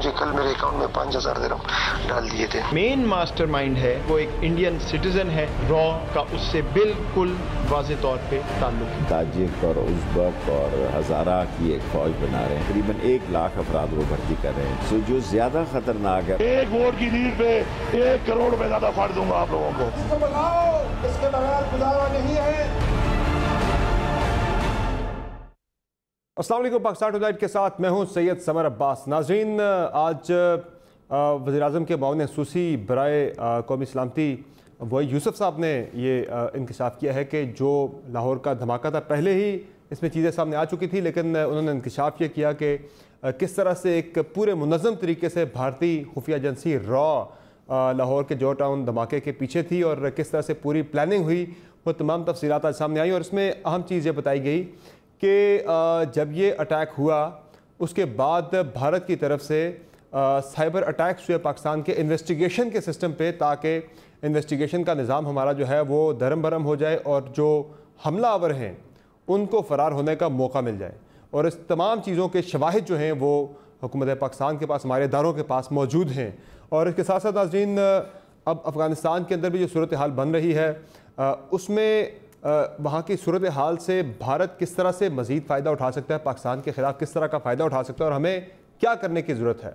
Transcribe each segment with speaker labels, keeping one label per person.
Speaker 1: मुझे कल मेरे अकाउंट में 5,000 दिरहम डाल दिए थे।
Speaker 2: मेन मास्टरमाइंड है वो एक इंडियन सिटीजन है, रॉ का उससे बिल्कुल वाज़ेह तौर पे ताल्लुक है।
Speaker 3: ताजिक और उज़्बक और हज़ारा की एक फौज बना रहे हैं, तकरीबन 1 लाख अफराद वो भर्ती कर रहे हैं। सो जो ज्यादा खतरनाक है,
Speaker 4: एक वोट की लीड पे 1 करोड़ रुपए ज्यादा फंड दूंगा आप लोगों को।
Speaker 5: इसको बनाओ, इसके बगैर गुजारा नहीं है।
Speaker 6: अस्सलाम वालेकुम, पाकिस्तान टुडे के साथ मैं हूं सैयद समर अब्बास। नाज़रीन, आज वज़ीर-ए-आज़म के मुआविन ख़ुसूसी बराए कौमी सलामती वही यूसुफ साहब ने ये इंकशाफ किया है कि जो लाहौर का धमाका था पहले ही इसमें चीज़ें सामने आ चुकी थी, लेकिन उन्होंने इंकशाफ ये किया कि किस तरह से एक पूरे मुनज़्ज़म तरीके से भारतीय खुफिया एजेंसी रॉ लाहौर के जॉर्ज टाउन धमाके के पीछे थी और किस तरह से पूरी प्लानिंग हुई, वो तमाम तफसीलात आज सामने आई। और इसमें अहम चीज़ ये बताई गई कि जब ये अटैक हुआ उसके बाद भारत की तरफ से साइबर अटैक्स हुए पाकिस्तान के इन्वेस्टिगेशन के सिस्टम पे, ताकि इन्वेस्टिगेशन का निज़ाम हमारा जो है वो धर्म भरम हो जाए और जो हमलावर हैं उनको फ़रार होने का मौका मिल जाए। और इस तमाम चीज़ों के शवाहिद जो हैं वो हुकूमत पाकिस्तान के पास, हमारे इदारों के पास मौजूद हैं। और इसके साथ साथ नाज़रीन, अब अफ़गानिस्तान के अंदर भी जो सूरत हाल बन रही है उसमें वहाँ की सूरत हाल से भारत किस तरह से मज़ीद फ़ायदा उठा सकता है, पाकिस्तान के ख़िलाफ़ किस तरह का फ़ायदा उठा सकता है और हमें क्या करने की ज़रूरत है।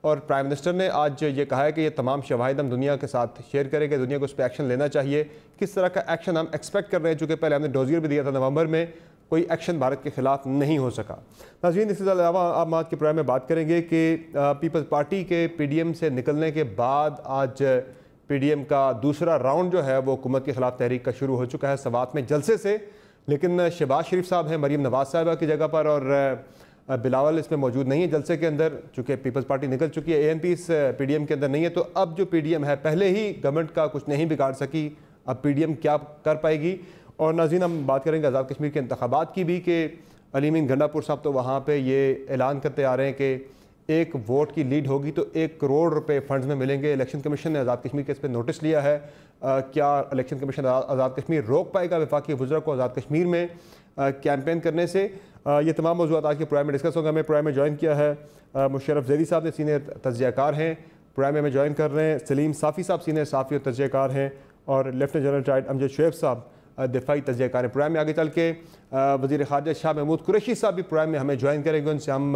Speaker 6: और प्राइम मिनिस्टर ने आज ये कहा है कि ये तमाम शवाहिद हम दुनिया के साथ शेयर करेंगे, दुनिया को उस पर एक्शन लेना चाहिए। किस तरह का एक्शन हम एक्सपेक्ट कर रहे हैं, चूँकि पहले हमने डोजियर भी दिया था नवंबर में, कोई एक्शन भारत के ख़िलाफ़ नहीं हो सका। नाज़रीन, इसके अलावा आप आज के प्रोग्राम में बात करेंगे कि पीपल्स पार्टी के PDM से निकलने के बाद आज PDM का दूसरा राउंड जो है वो हुकूमत के ख़िलाफ़ तहरीक का शुरू हो चुका है सवात में जलसे से। लेकिन शहबाज शरीफ साहब हैं मरीम नवाज़ साहिबा की जगह पर और बिलावल इसमें मौजूद नहीं है जलसे के अंदर, चूँकि पीपल्स पार्टी निकल चुकी है। ANP इस PDM के अंदर नहीं है। तो अब जो PDM है, पहले ही गवर्नमेंट का कुछ नहीं बिगाड़ सकी, अब PDM क्या कर पाएगी। और नाज़रीन, हम बात करेंगे आज़ाद कश्मीर के इंतखाबात की भी कि अलीमीन गंडापुर साहब तो वहाँ पे ये ऐलान करते आ रहे हैं कि 1 वोट की लीड होगी तो 1 करोड़ रुपए फंड्स में मिलेंगे। इलेक्शन कमीशन ने आज़ाद कश्मीर के इस पर नोटिस लिया है। क्या इलेक्शन कमीशन आज़ाद कश्मीर रोक पाएगा वफाकी वज़रा को आज़ाद कश्मीर में कैंपेन करने से? ये तमाम मौज़ूआत आज के प्रोग्राम में डिस्कस होगा। हमें प्रोग्राम में ज्वाइन किया है मुशर्रफ ज़ैदी साहब ने, सीनियर तज्ज़ियाकार हैं। प्रोग्राम में हमें ज्वाइन कर रहे हैं सलीम साफ़ी साहब, सीनियर साफ़ी और तज्ज़ियाकार हैं। और lieutenant general retired Amjad Shoaib साहब दिफाई तज्ज़ियाकार हैं। प्रोग्राम में आगे चल के वज़ीर ख़ारजा शाह महमूद कुरैशी साहब भी प्रोग्राम में हमें ज्वाइन करेंगे। उनसे हम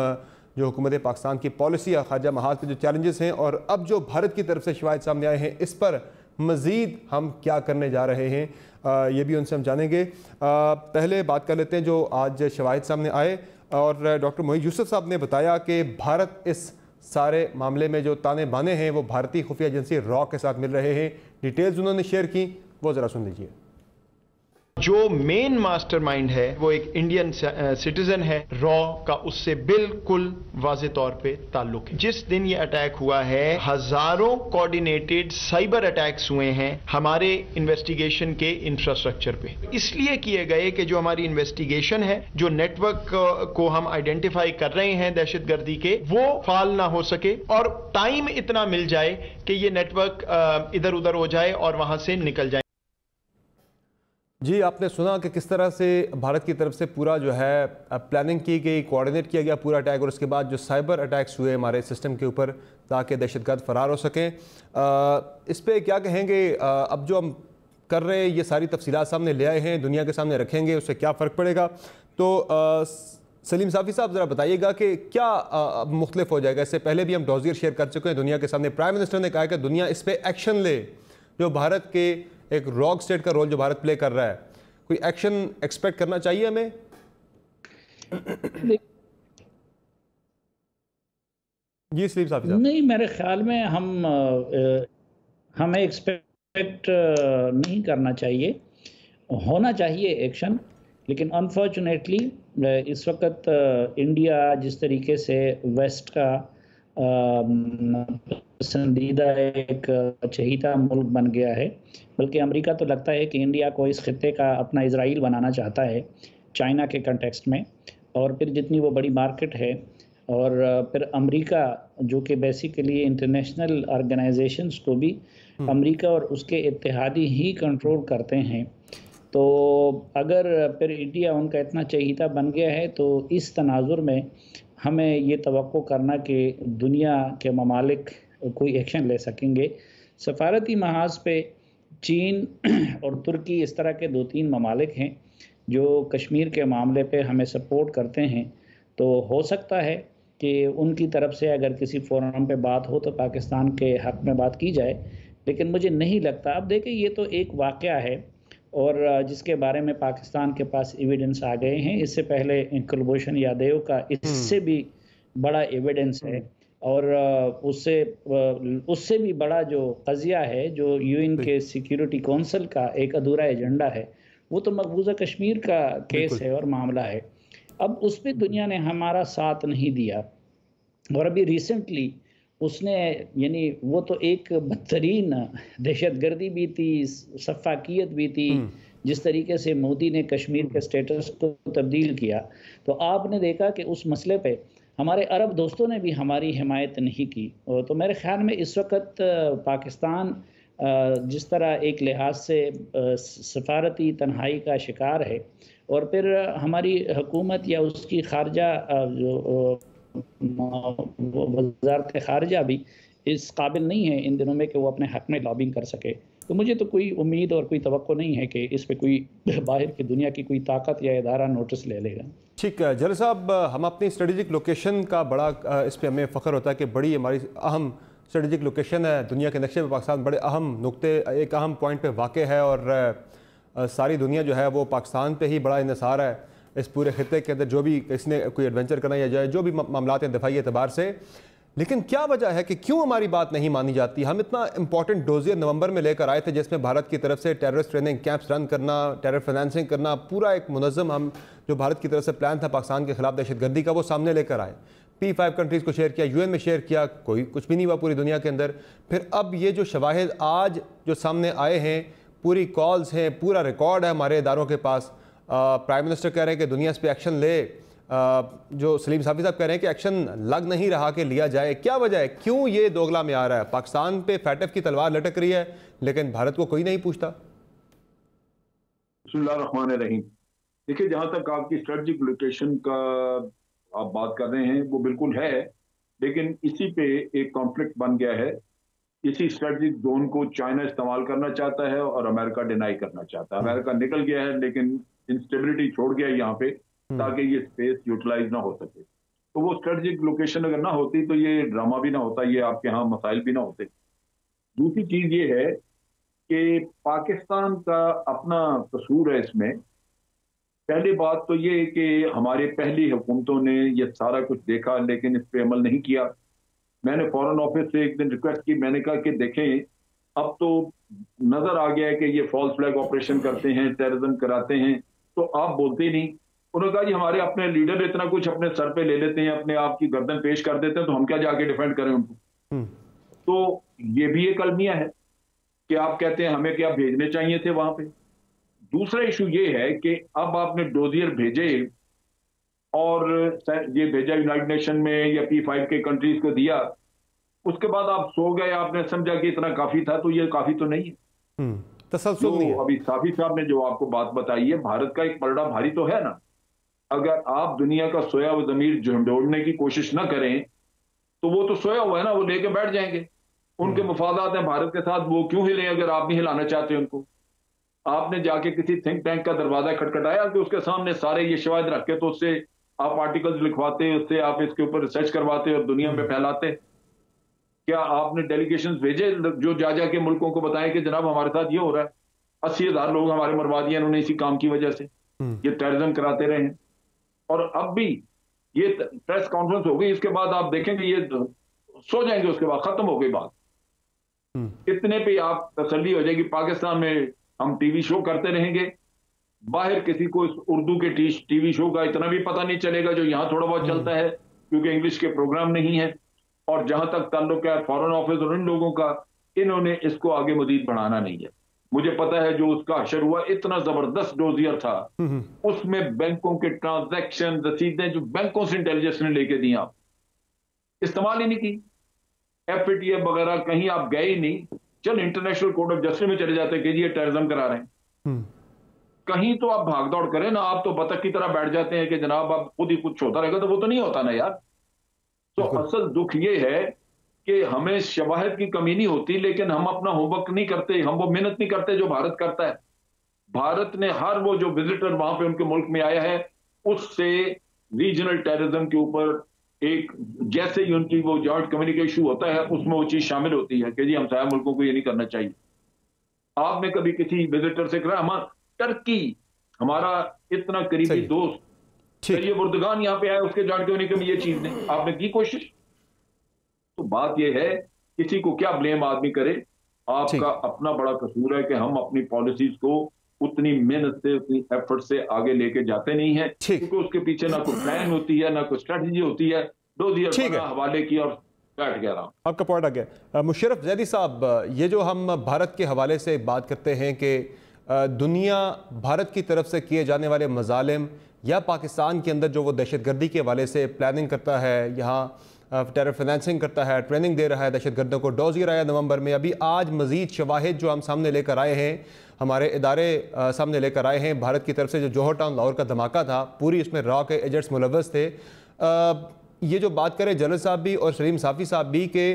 Speaker 6: जो हुकूमत पाकिस्तान की पॉलिसी या ख़ारजा महाज पे जो चैलेंजेस हैं और अब जो भारत की तरफ से शवाहिद सामने आए हैं, इस पर मज़ीद हम क्या करने जा रहे हैं, ये भी उनसे हम जानेंगे। पहले बात कर लेते हैं जो आज शवाहिद सामने आए। और डॉक्टर मोहित यूसुफ साहब ने बताया कि भारत इस सारे मामले में जो ताने बाने हैं वो भारतीय खुफिया एजेंसी रॉ के साथ मिल रहे हैं। डिटेल्स उन्होंने शेयर की, वो ज़रा सुन लीजिए।
Speaker 2: जो मेन मास्टरमाइंड है वो एक इंडियन सिटीजन है, रॉ का उससे बिल्कुल वाज़ेह तौर पे ताल्लुक है। जिस दिन ये अटैक हुआ है, हजारों कोऑर्डिनेटेड साइबर अटैक्स हुए हैं हमारे इन्वेस्टिगेशन के इंफ्रास्ट्रक्चर पे। इसलिए किए गए कि जो हमारी इन्वेस्टिगेशन है, जो नेटवर्क को हम आइडेंटिफाई कर रहे हैं दहशतगर्दी के, वो फाल ना हो सके और टाइम इतना मिल जाए कि ये नेटवर्क इधर उधर हो जाए और वहां से निकल जाए।
Speaker 6: जी, आपने सुना कि किस तरह से भारत की तरफ से पूरा जो है प्लानिंग की गई, कोऑर्डिनेट किया गया पूरा अटैक, और उसके बाद जो साइबर अटैक्स हुए हमारे सिस्टम के ऊपर ताकि दहशतगर्द फरार हो सकें। इस पे क्या कहेंगे? अब जो हम कर रहे हैं ये सारी तफसीलात सामने ले आए हैं, दुनिया के सामने रखेंगे, उससे क्या फ़र्क पड़ेगा? तो सलीम साफ़ी साहब ज़रा बताइएगा कि क्या अब मुख्तलिफ हो जाएगा? इससे पहले भी हम डोजियर शेयर कर चुके हैं दुनिया के सामने। प्राइम मिनिस्टर ने कहा कि दुनिया इस पर एक्शन ले। जो भारत के एक रॉक स्टेट का रोल जो भारत प्ले कर रहा है, कोई एक्शन एक्सपेक्ट करना चाहिए हमें? जी सलीम साहब।
Speaker 7: नहीं, मेरे ख्याल में हमें एक्सपेक्ट नहीं करना चाहिए। होना चाहिए एक्शन, लेकिन अनफॉर्चुनेटली इस वक्त इंडिया जिस तरीके से वेस्ट का पसंदीदा एक चहीता मुल्क बन गया है, बल्कि अमेरिका तो लगता है कि इंडिया को इस खित्ते का अपना इजराइल बनाना चाहता है चाइना के कंटेक्स्ट में। और फिर जितनी वो बड़ी मार्केट है, और फिर अमेरिका जो कि बेसिकली इंटरनेशनल ऑर्गेनाइजेशंस को भी अमेरिका और उसके इत्तेहादी ही कंट्रोल करते हैं। तो अगर फिर इंडिया उनका इतना चहीता बन गया है तो इस तनाजुर में हमें ये तवक्को करना कि दुनिया के ममालिक कोई एक्शन ले सकेंगे। सफारती महाज पे चीन और तुर्की इस तरह के 2-3 ममालिक हैं जो कश्मीर के मामले पे हमें सपोर्ट करते हैं। तो हो सकता है कि उनकी तरफ से अगर किसी फोरम पे बात हो तो पाकिस्तान के हक़ में बात की जाए, लेकिन मुझे नहीं लगता। अब देखिए, ये तो एक वाक़या है और जिसके बारे में पाकिस्तान के पास एविडेंस आ गए हैं। इससे पहले कुलभूषण यादव का इससे भी बड़ा एविडेंस है और उससे भी बड़ा जो कज़िया है, जो यूएन के सिक्योरिटी काउंसिल का एक अधूरा एजेंडा है, वो तो मकबूजा कश्मीर का केस है और मामला है। अब उस पर दुनिया ने हमारा साथ नहीं दिया और अभी रिसेंटली उसने, यानी वो तो एक बदतरीन दहशतगर्दी भी थी, सफाकियत भी थी, जिस तरीके से मोदी ने कश्मीर के स्टेटस को तब्दील किया। तो आपने देखा कि उस मसले पे हमारे अरब दोस्तों ने भी हमारी हिमायत नहीं की। तो मेरे ख्याल में इस वक्त पाकिस्तान जिस तरह एक लिहाज से सफारती तन्हाई का शिकार है और फिर हमारी हुकूमत या उसकी खारजा जो वज़ारत खारजा भी इस काबिल नहीं है इन दिनों में कि वो अपने हक़ में लॉबिंग कर सके। तो मुझे तो कोई उम्मीद और कोई तवक्को नहीं है कि इस पे कोई बाहर की दुनिया की कोई ताकत या इदारा नोटिस ले लेगा। ठीक है
Speaker 6: जरर साहब, हम अपनी स्ट्रेटेजिक लोकेशन का बड़ा इस पे हमें फ़ख्र होता है कि बड़ी हमारी अहम स्ट्रेटेजिक लोकेशन है दुनिया के नक्शे में। पाकिस्तान बड़े अहम नुक्ते, एक अहम पॉइंट पे वाक़ है और सारी दुनिया जो है वो पाकिस्तान पे ही बड़ा इन्हिसार है इस पूरे खित्ते के अंदर। जो भी इसने कोई एडवेंचर करना या जाए, जो भी मामलात हैं दफाई एतबार से, लेकिन क्या वजह है कि क्यों हमारी बात नहीं मानी जाती? हम इतना इंपॉर्टेंट डोजियर नवंबर में लेकर आए थे जिसमें भारत की तरफ से टेररिस्ट ट्रेनिंग कैंप्स रन करना, टेरर फाइनेंसिंग करना, पूरा एक मुनज़्ज़म हम जो भारत की तरफ से प्लान था पाकिस्तान के खिलाफ दहशतगर्दी का, वो सामने लेकर आए। P5 कंट्रीज़ को शेयर किया, यूएन में शेयर किया, कोई कुछ भी नहीं हुआ पूरी दुनिया के अंदर। फिर अब ये जो शवाहिद आज जो सामने आए हैं, पूरी कॉल्स हैं, पूरा रिकॉर्ड है हमारे इदारों के पास। प्राइम मिनिस्टर कह रहे हैं कि दुनिया इस पर एक्शन ले, जो सलीम साफ़ी साहब कह रहे हैं कि एक्शन लग नहीं रहा कि लिया जाए। क्या वजह है, क्यों ये दोगला में आ रहा है? पाकिस्तान पे फैटफ की तलवार लटक रही है लेकिन भारत को कोई नहीं पूछता।
Speaker 8: बिस्मिल्लाहिर्रहमानिर्रहीम। देखिए, जहाँ तक आपकी स्ट्रेटजिक लोकेशन का आप बात कर रहे हैं वो बिल्कुल है, लेकिन इसी पे एक कॉन्फ्लिक्ट बन गया है। इसी स्ट्रेटजिक जोन को चाइना इस्तेमाल करना चाहता है और अमेरिका डिनाई करना चाहता है। अमेरिका निकल गया है लेकिन इंस्टेबिलिटी छोड़ गया है यहाँ पे ताकि ये स्पेस यूटिलाइज ना हो सके। तो वो स्ट्रेटजिक लोकेशन अगर ना होती तो ये ड्रामा भी ना होता, ये आपके यहाँ मसाइल भी ना होते। दूसरी चीज ये है कि पाकिस्तान का अपना कसूर है इसमें। पहली बात तो ये कि हमारे पहली हुकूमतों ने ये सारा कुछ देखा लेकिन इस पर अमल नहीं किया। मैंने फॉरेन ऑफिस से एक दिन रिक्वेस्ट की, मैंने कहा कि देखें, अब तो नजर आ गया है कि ये फॉल्स फ्लैग ऑपरेशन करते हैं, टेररिज्म कराते हैं, तो आप बोलते ही नहीं। उन्होंने कहा जी हमारे अपने लीडर इतना कुछ अपने सर पे ले लेते हैं, अपने आप की गर्दन पेश कर देते हैं, तो हम क्या जाके डिफेंड करें उनको। तो ये भी एक अलमिया है कि आप कहते हैं हमें क्या भेजने चाहिए थे वहां पे। दूसरा इशू ये है कि अब आपने डोजियर भेजे और ये भेजा यूनाइटेड नेशन में या P5 के कंट्रीज को दिया, उसके बाद आप सो गए, आपने समझा कि इतना काफी था, तो ये काफी तो नहीं है।
Speaker 6: तसल्सल नहीं है।
Speaker 8: अभी साफी साहब ने जो आपको बात बताई है, भारत का एक पलड़ा भारी तो है ना। अगर आप दुनिया का सोया हुआ जमीर झंडोड़ने की कोशिश ना करें तो वो तो सोया हुआ है ना, वो लेके बैठ जाएंगे। उनके मुफादात हैं भारत के साथ, वो क्यों हिले अगर आप नहीं हिलाना चाहते उनको। आपने जाके किसी थिंक टैंक का दरवाजा खटखटाया कि उसके सामने सारे ये शवाहिद रख के तो उससे आप आर्टिकल्स लिखवाते, उससे आप इसके ऊपर रिसर्च करवाते और दुनिया में फैलाते। क्या आपने डेलीगेशंस भेजे जो जा जाके मुल्कों को बताएं कि जनाब हमारे साथ ये हो रहा है, 80,000 लोग हमारे मरवा दिए इन्होंने इसी काम की वजह से, ये टेररिज्म कराते रहे हैं। और अब भी ये प्रेस कॉन्फ्रेंस हो गई, इसके बाद आप देखेंगे ये सो जाएंगे, उसके बाद खत्म हो गई बात। इतने पे आप तसल्ली हो जाएगी। पाकिस्तान में हम टीवी शो करते रहेंगे, बाहर किसी को इस उर्दू के टीवी शो का इतना भी पता नहीं चलेगा जो यहाँ थोड़ा बहुत चलता है, क्योंकि इंग्लिश के प्रोग्राम नहीं है। और जहां तक ताल्लुक है फॉरेन ऑफिस और इन लोगों का, इन्होंने इसको आगे मजीद बढ़ाना नहीं है। मुझे पता है जो उसका हशर हुआ इतना जबरदस्त डोजियर था, उसमें बैंकों के ट्रांजैक्शन रसीदें जो बैंकों से इंटेलिजेंस ने लेके दी आप इस्तेमाल ही नहीं की। FATF वगैरह कहीं आप गए ही नहीं, चल इंटरनेशनल कोर्ट ऑफ जस्टिस में चले जाते कि ये टेररिज्म करा रहे हैं। कहीं तो आप भागदौड़ करें ना, आप तो बतख की तरह बैठ जाते हैं कि जनाब अब खुद ही कुछ होता रहेगा, तो वो तो नहीं होता ना यार। तो असल दुख ये है कि हमें शवाहिद की कमी नहीं होती, लेकिन हम अपना होमवर्क नहीं करते, हम वो मेहनत नहीं करते जो भारत करता है। भारत ने हर वो जो विजिटर वहां पे उनके मुल्क में आया है, उससे रीजनल टेररिज्म के ऊपर एक, जैसे ही उनकी वो जॉइंट कम्युनिकेशन होता है उसमें वो चीज शामिल होती है कि जी हमसाया मुल्कों को ये नहीं करना चाहिए। आपने कभी किसी विजिटर से कहा, हमारा टर्की हमारा इतना करीबी दोस्त तैयब उर्दगान यहाँ पे आया, उसके जॉइंट कम्युनिकेशन में ये चीज नहीं, आपने की कोशिश? तो बात यह है, किसी को क्या ब्लेम आदमी करे, आपका अपना बड़ा कसूर है कि हम अपनी पॉलिसीज को उतनी मेहनत से, उतनी एफर्ट से आगे लेके जाते नहीं है, क्योंकि उसके पीछे ना कोई प्लान होती है, ना कोई स्ट्रेटजी होती है। हवाले की और बैठ गया रहा।
Speaker 6: आपका पॉइंट आ गया। मुशर्रफ जैदी साहब, ये जो हम भारत के हवाले से बात करते हैं कि दुनिया भारत की तरफ से किए जाने वाले मजालिम या पाकिस्तान के अंदर जो वो दहशतगर्दी के हवाले से प्लानिंग करता है, यहाँ टेरर फाइनेंसिंग करता है, ट्रेनिंग दे रहा है दहशतगर्दों को, डोजियर आया नवंबर में, अभी आज मजीद शवाहिद जो हम सामने लेकर आए हैं, हमारे इदारे सामने लेकर आए हैं, भारत की तरफ से जो जौहर टाउन लाहौर का धमाका था, पूरी इसमें रॉ के एजेंट्स मुलव्वस थे। ये जो बात करें जनरल साहब भी और सलीम साफ़ी साहब भी कि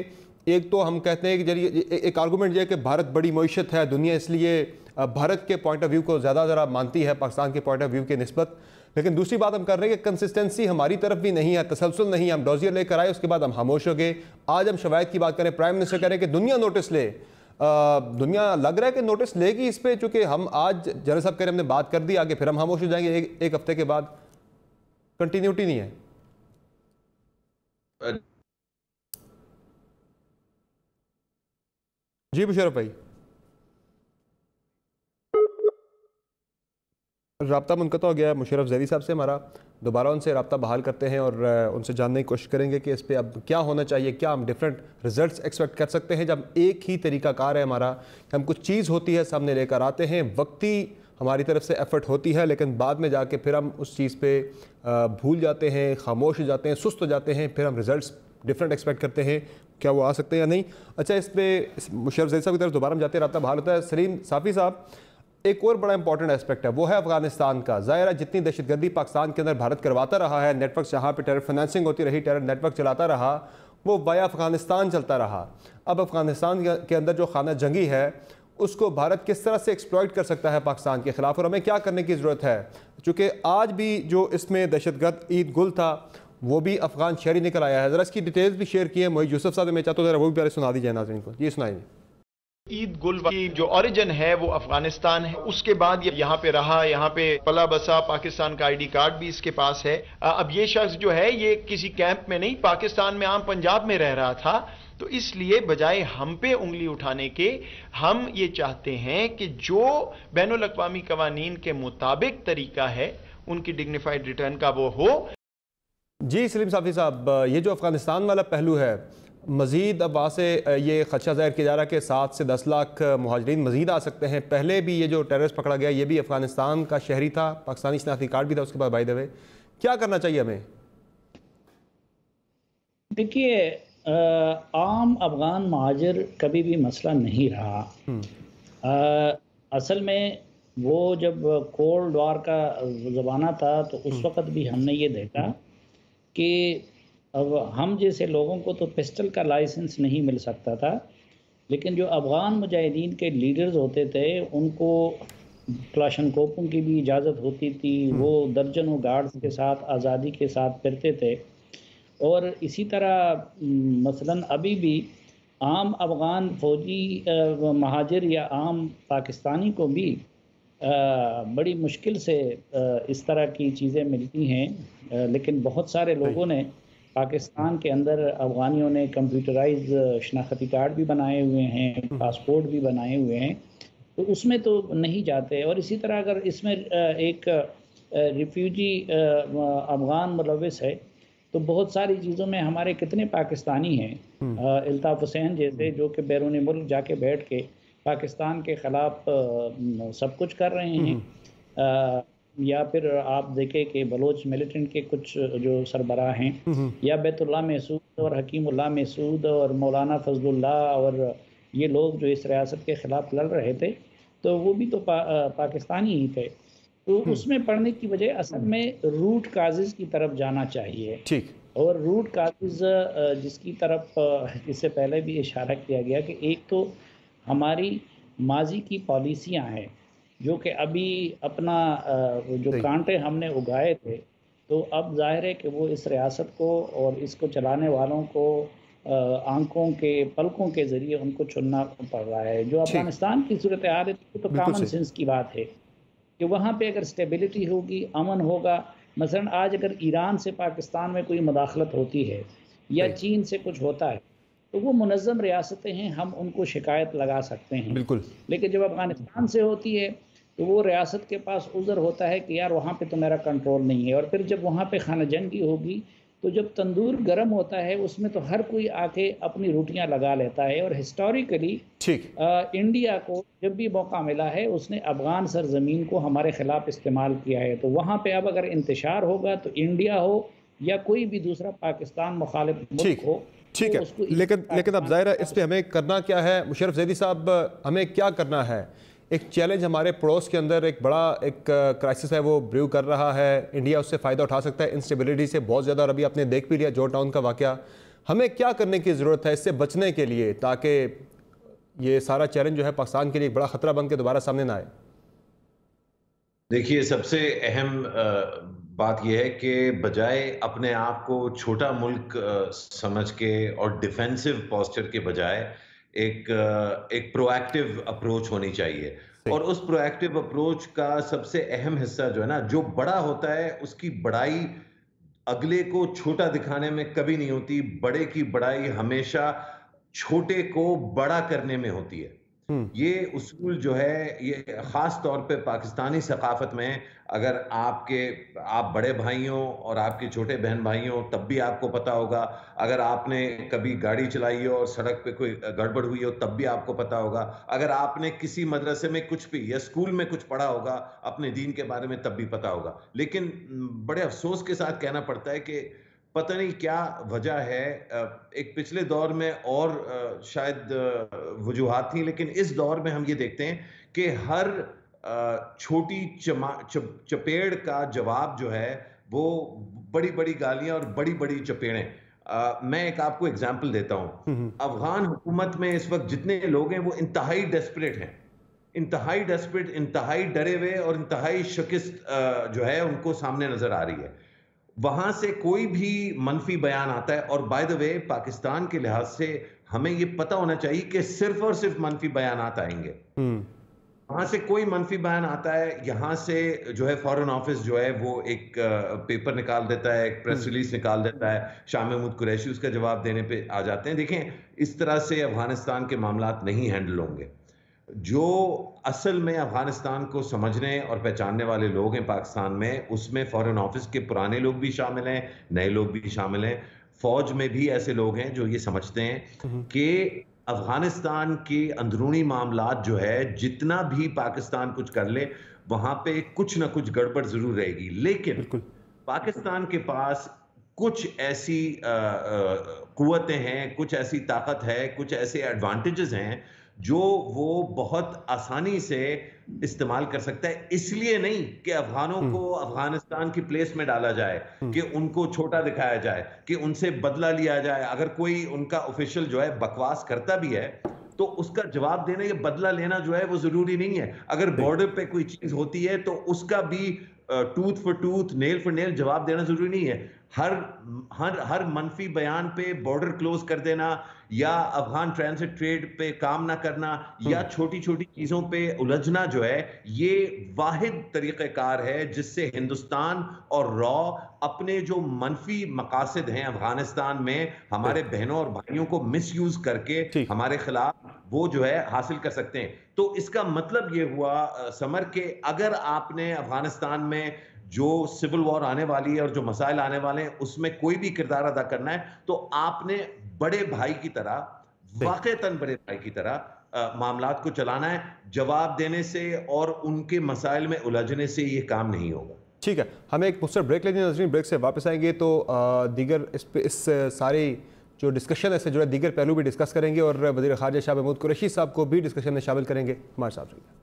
Speaker 6: एक तो हम कहते हैं कि जरिए एक आर्गूमेंट ये है कि भारत बड़ी मईशत है, दुनिया इसलिए भारत के पॉइंट ऑफ व्यू को ज़्यादा ज़रा मानती है पाकिस्तान के पॉइंट ऑफ व्यू के निस्बत। लेकिन दूसरी बात हम कर रहे हैं कि कंसिस्टेंसी हमारी तरफ भी नहीं है, तसलसल नहीं है। हम डोजियर लेकर आए, उसके बाद हम खामोश हो गए। आज हम शवायद की बात करें, प्राइम मिनिस्टर कह रहे हैं कि दुनिया नोटिस ले, दुनिया लग रहा है कि नोटिस लेगी इस पर, चूँकि हम आज जनरल साहब कह रहे हमने बात कर दी, आगे फिर हम खामोश हो जाएंगे एक हफ्ते के बाद। कंटिन्यूटी नहीं है। जी मुशर्रफ भाई, राब्ता मुनक़ता हो गया मुशर्रफ ज़ैदी साहब से हमारा, दोबारा उनसे राब्ता बहाल करते हैं और उनसे जानने की कोशिश करेंगे कि इस पर अब क्या होना चाहिए, क्या हम डिफरेंट रिजल्ट्स एक्सपेक्ट कर सकते हैं जब एक ही तरीका कार है हमारा, हम कुछ चीज़ होती है सामने लेकर आते हैं, वक्ती हमारी तरफ से एफर्ट होती है, लेकिन बाद में जाके फिर हम उस चीज़ पे भूल जाते हैं, खामोश हो जाते हैं, सुस्त हो जाते हैं, फिर हम रिजल्ट्स डिफरेंट एक्सपेक्ट करते हैं, क्या वो आ सकते हैं या नहीं। अच्छा, इस पर मुशर्रफ ज़ैदी साहब की तरफ दोबारा हम जाते हैं, राब्ता बहाल होता है। सलीम साफ़ी साहब, एक और बड़ा इंपॉर्टेंट एस्पेक्ट है, वो है अफगानिस्तान का। ज़ाहिर है जितनी दहशतगर्दी पाकिस्तान के अंदर भारत करवाता रहा है, नेटवर्क जहाँ पे टेरर फाइनेंसिंग होती रही, टेरर नेटवर्क चलाता रहा, वो वाया अफगानिस्तान चलता रहा। अब अफगानिस्तान के अंदर जो खाना जंगी है उसको भारत किस तरह से एक्सप्लॉइट कर सकता है पाकिस्तान के खिलाफ, और हमें क्या करने की ज़रूरत है, चूँकि आज भी जो इसमें दहशतगर्द ईद गुल था वो भी अफगान शहरी निकल आया है। ज़रा इसकी डिटेल्स भी शेयर किए मोहित यूसुफ साहब, मैं चाहता हूँ ज़रा वो भी पहले सुना दीजिए नाज़रीन को। ये सुनाइए।
Speaker 2: ईद गुल की जो ओरिजिन है वो अफगानिस्तान है, उसके बाद ये यहाँ पे रहा, यहाँ पे पला बसा, पाकिस्तान का आईडी कार्ड भी इसके पास है। अब ये शख्स जो है ये किसी कैंप में नहीं, पाकिस्तान में आम पंजाब में रह रहा था, तो इसलिए बजाय हम पे उंगली उठाने के हम ये चाहते हैं कि जो बैनुल अक़वामी कवानीन के मुताबिक तरीका है उनकी डिग्निफाइड रिटर्न का वो हो।
Speaker 6: जी सलीम साफ़ी साहब, ये जो अफगानिस्तान वाला पहलू है, मज़ीद अब वहाँ से ये खदशा ज़ाहिर किया जा रहा है कि 7 से 10 लाख मुहाजिरीन मज़ीद आ सकते हैं। पहले भी ये जो टेररिस्ट पकड़ा गया ये भी अफगानिस्तान का शहरी था, पाकिस्तानी शनाख्ती कार्ड भी था उसके बाद। बाय द वे, क्या करना चाहिए हमें?
Speaker 7: देखिए, आम अफगान महाजिर कभी भी मसला नहीं रहा। असल में वो जब कोल्ड वार का ज़माना था तो उस वक़्त भी हमने ये देखा कि अब हम जैसे लोगों को तो पिस्टल का लाइसेंस नहीं मिल सकता था, लेकिन जो अफ़गान मुजाहिदीन के लीडर्स होते थे उनको क्लाशनकोपों की भी इजाज़त होती थी, वो दर्जनों गार्ड्स के साथ आज़ादी के साथ फिरते थे। और इसी तरह मसलन अभी भी आम अफ़गान फ़ौजी महाजिर या आम पाकिस्तानी को भी बड़ी मुश्किल से इस तरह की चीज़ें मिलती हैं। लेकिन बहुत सारे लोगों ने पाकिस्तान के अंदर, अफ़गानियों ने कंप्यूटराइज शनाख्ती कार्ड भी बनाए हुए हैं, पासपोर्ट भी बनाए हुए हैं, तो उसमें तो नहीं जाते। और इसी तरह अगर इसमें एक रिफ्यूजी अफ़गान मुलव्वस है तो बहुत सारी चीज़ों में हमारे कितने पाकिस्तानी हैं, अल्ताफ़ हुसैन जैसे, जो कि बैरून मुल्क जाके बैठ के पाकिस्तान के ख़िलाफ़ सब कुछ कर रहे हैं। या फिर आप देखें कि बलोच मिलिटेंट के कुछ जो सरबराह हैं, या बैतुल्ला महसूद और हकीमुल्लाह महसूद और मौलाना फजलुल्लाह और ये लोग जो इस रियासत के ख़िलाफ़ लड़ रहे थे, तो वो भी तो पाकिस्तानी ही थे। तो उसमें पढ़ने की बजाय असल में रूट काजेज की तरफ जाना चाहिए।
Speaker 6: ठीक।
Speaker 7: और रूट काजेज जिसकी तरफ इससे पहले भी इशारा किया गया कि एक तो हमारी माजी की पॉलिसियां हैं जो कि अभी अपना जो कांटे हमने उगाए थे, तो अब जाहिर है कि वो इस रियासत को और इसको चलाने वालों को आंखों के पलकों के ज़रिए उनको चुनना पड़ रहा है। जो अफगानिस्तान की सूरत हाल है तो कॉमन सेंस की बात है कि वहाँ पे अगर स्टेबिलिटी होगी, अमन होगा। मसलन आज अगर ईरान से पाकिस्तान में कोई मुदाखलत होती है या चीन से कुछ होता है तो वो मुनज़्ज़म रियासतें हैं, हम उनको शिकायत लगा सकते हैं।
Speaker 6: बिल्कुल।
Speaker 7: लेकिन जब अफगानिस्तान से होती है तो वो रियासत के पास उज़र होता है कि यार वहाँ पे तो मेरा कंट्रोल नहीं है। और फिर जब वहाँ पे खाना जंगी होगी तो जब तंदूर गर्म होता है उसमें तो हर कोई आके अपनी रोटियां लगा लेता है। और हिस्टोरिकली इंडिया को जब भी मौका मिला है उसने अफगान सरजमीन को हमारे खिलाफ इस्तेमाल किया है। तो वहाँ पे अब अगर इंतशार होगा तो इंडिया हो या कोई भी दूसरा पाकिस्तान मुखालिफ मुल्क हो,
Speaker 6: ठीक है। लेकिन अब ज़ाहिर है इस पर हमें करना क्या है मुशर्रफ ज़ैदी साहब, हमें क्या करना है? एक चैलेंज हमारे पड़ोस के अंदर एक बड़ा एक क्राइसिस है वो ब्रू कर रहा है, इंडिया उससे फ़ायदा उठा सकता है इंस्टेबिलिटी से बहुत ज़्यादा। और अभी आपने देख भी लिया जॉर्ज टाउन का वाक़या। हमें क्या करने की ज़रूरत है इससे बचने के लिए ताकि ये सारा चैलेंज जो है पाकिस्तान के लिए एक बड़ा ख़तरा बन के दोबारा सामने ना आए?
Speaker 9: देखिए, सबसे अहम बात यह है कि बजाय अपने आप को छोटा मुल्क समझ के और डिफेंसिव पोस्चर के बजाय एक प्रोएक्टिव अप्रोच होनी चाहिए। और उस प्रोएक्टिव अप्रोच का सबसे अहम हिस्सा जो है ना, जो बड़ा होता है उसकी बड़ाई अगले को छोटा दिखाने में कभी नहीं होती। बड़े की बड़ाई हमेशा छोटे को बड़ा करने में होती है। ये उसूल जो है ये खास तौर पे पाकिस्तानी सकाफत में, अगर आप बड़े भाइयों और आपके छोटे बहन भाइयों तब भी आपको पता होगा, अगर आपने कभी गाड़ी चलाई हो और सड़क पे कोई गड़बड़ हुई हो तब भी आपको पता होगा, अगर आपने किसी मदरसे में कुछ भी या स्कूल में कुछ पढ़ा होगा अपने दीन के बारे में तब भी पता होगा। लेकिन बड़े अफसोस के साथ कहना पड़ता है कि पता नहीं क्या वजह है, एक पिछले दौर में और शायद वजूहात थी, लेकिन इस दौर में हम ये देखते हैं कि हर छोटी चपेड़ का जवाब जो है वो बड़ी बड़ी गालियां और बड़ी बड़ी चपेड़ें। मैं एक आपको एग्जांपल देता हूं। अफगान हुकूमत में इस वक्त जितने लोग हैं वो इंतहाई डेस्परेट हैं, इंतहाई डेस्परेट, इंतहाई डरे हुए और इंतहाई शिकस्त जो है उनको सामने नजर आ रही है। वहां से कोई भी मनफी बयान आता है, और बाय द वे पाकिस्तान के लिहाज से हमें यह पता होना चाहिए कि सिर्फ और सिर्फ मनफी बयानात आएंगे। वहां से कोई मनफी बयान आता है, यहां से जो है फॉरेन ऑफिस जो है वो एक पेपर निकाल देता है, एक प्रेस रिलीज निकाल देता है, शाह महमूद कुरैशी उसका जवाब देने पे आ जाते हैं। देखें, इस तरह से अफगानिस्तान के मामलात नहीं हैंडल होंगे। जो असल में अफगानिस्तान को समझने और पहचानने वाले लोग हैं पाकिस्तान में, उसमें फॉरेन ऑफिस के पुराने लोग भी शामिल हैं, नए लोग भी शामिल हैं, फौज में भी ऐसे लोग हैं जो ये समझते हैं कि अफगानिस्तान के अंदरूनी मामलात जो है जितना भी पाकिस्तान कुछ कर ले वहां पे कुछ ना कुछ गड़बड़ जरूर रहेगी। लेकिन पाकिस्तान के पास कुछ ऐसी कुव्वतें हैं, कुछ ऐसी ताकत है, कुछ ऐसे एडवांटेजेस हैं जो वो बहुत आसानी से इस्तेमाल कर सकता है। इसलिए नहीं कि अफगानों को अफगानिस्तान की प्लेस में डाला जाए, कि उनको छोटा दिखाया जाए, कि उनसे बदला लिया जाए। अगर कोई उनका ऑफिशियल जो है बकवास करता भी है तो उसका जवाब देने या बदला लेना जो है वो जरूरी नहीं है। अगर बॉर्डर पे कोई चीज होती है तो उसका भी tooth for tooth, nail for nail जवाब देना जरूरी नहीं है। हर मनफी बयान पे बॉर्डर क्लोज कर देना या अफगान ट्रांजिट ट्रेड पे काम ना करना या छोटी छोटी चीजों पे उलझना जो है, ये वाहिद तरीक़ेकार है जिससे हिंदुस्तान और रॉ अपने जो मनफी मकासद हैं अफगानिस्तान में हमारे बहनों और भाइयों को मिसयूज करके हमारे खिलाफ वो जो है हासिल कर सकते हैं। तो इसका मतलब ये हुआ समर के अगर आपने अफगानिस्तान में जो सिविल वॉर आने वाली है और जो मसाइल आने वाले हैं उसमें कोई भी किरदार अदा करना है तो आपने बड़े भाई की तरह, वाकईतन बड़े भाई की तरह मामलात को चलाना है। जवाब देने से और उनके मसाइल में उलझने से ये काम नहीं होगा।
Speaker 6: ठीक है, हमें एक मुख्तर ब्रेक लेंगे नज़रीन, ब्रेक से वापस आएंगे तो दीगर इस सारी जो डिस्कशन है इससे जुड़े दीगर पहलू भी डिस्कस करेंगे और वज़ीर ख़ारिजा शाह महमूद कुरैशी साहब को भी डिस्कशन में शामिल करेंगे। हमारे साथ रहिए।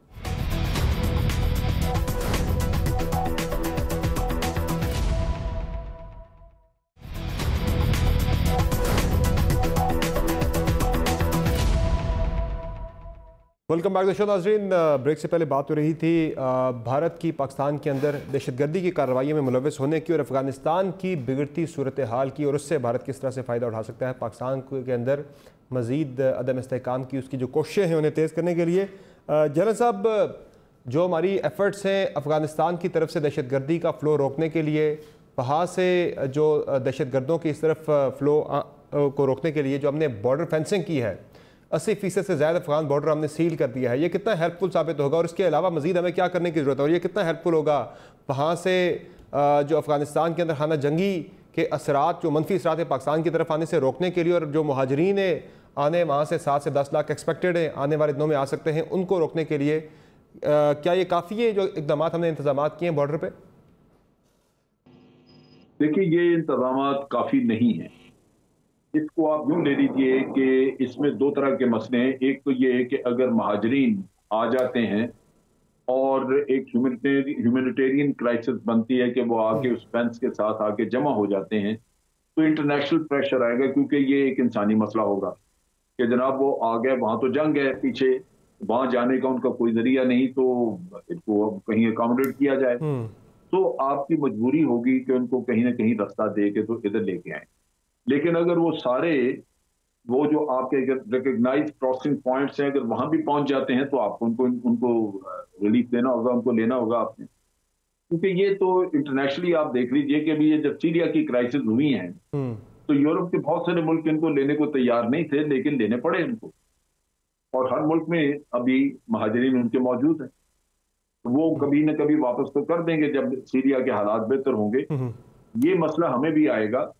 Speaker 6: वेलकम बैक द शो नाज़रीन। ब्रेक से पहले बात हो रही थी भारत की पाकिस्तान के अंदर दहशतगर्दी की कार्रवाई में मुलव्वस होने की और अफ़गानिस्तान की बिगड़ती सूरत हाल की, और उससे भारत किस तरह से फ़ायदा उठा सकता है। पाकिस्तान के अंदर मज़ीद अदम इस्तेहकाम की उसकी जो कोशिशें हैं उन्हें तेज़ करने के लिए जनरल साहब, जो हमारी एफ़र्ट्स हैं अफ़गानिस्तान की तरफ से दहशतगर्दी का फ़्लो रोकने के लिए, वहाँ से जो दहशतगर्दों की इस तरफ फ़्लो को रोकने के लिए जो हमने बॉर्डर फेंसिंग की है, 80% से ज़्यादा अफगान बॉर्डर हमने सील कर दिया है, ये कितना हेल्पफुल साबित होगा और इसके अलावा मज़ीद हमें क्या करने की ज़रूरत है और ये कितना हेल्पफुल होगा वहाँ से जो अफ़गानिस्तान के अंदर खाना जंगी के असरात, जो मनफी असरात है पाकिस्तान की तरफ आने से रोकने के लिए, और जो मुहाजिरीन आने वहाँ से 7 से 10 लाख एक्सपेक्टेड है आने वाले दिनों में आ सकते हैं, उनको रोकने के लिए क्या ये काफ़ी है जो इकदाम हमने इंतजाम किए हैं बॉर्डर पर?
Speaker 8: देखिए, ये इंतजाम काफ़ी नहीं है। इसको आप यूं ले लीजिए कि इसमें दो तरह के मसले हैं। एक तो ये है कि अगर महाजरीन आ जाते हैं और एक ह्यूमैनिटेरियन क्राइसिस बनती है कि वो आके उस फेंस के साथ आके जमा हो जाते हैं, तो इंटरनेशनल प्रेशर आएगा, क्योंकि ये एक इंसानी मसला होगा कि जनाब वो आ गए, वहां तो जंग है पीछे, वहां जाने का उनका कोई जरिया नहीं, तो इसको अब कहीं अकोमोडेट किया जाए, तो आपकी मजबूरी होगी कि उनको कहीं ना कहीं रास्ता दे के तो इधर लेके आए। लेकिन अगर वो सारे वो जो आपके रिकग्नाइज क्रॉसिंग पॉइंट्स हैं, अगर वहां भी पहुंच जाते हैं, तो आपको उनको रिलीफ देना होगा, उनको लेना होगा आपने, क्योंकि ये तो इंटरनेशनली आप देख लीजिए कि अभी ये जब सीरिया की क्राइसिस हुई है तो यूरोप के बहुत सारे मुल्क इनको लेने को तैयार नहीं थे, लेकिन लेने पड़े इनको, और हर मुल्क में अभी महाजरीन उनके मौजूद हैं, वो कभी न कभी वापस तो कर देंगे जब सीरिया के हालात बेहतर होंगे। ये मसला हमें भी आएगा।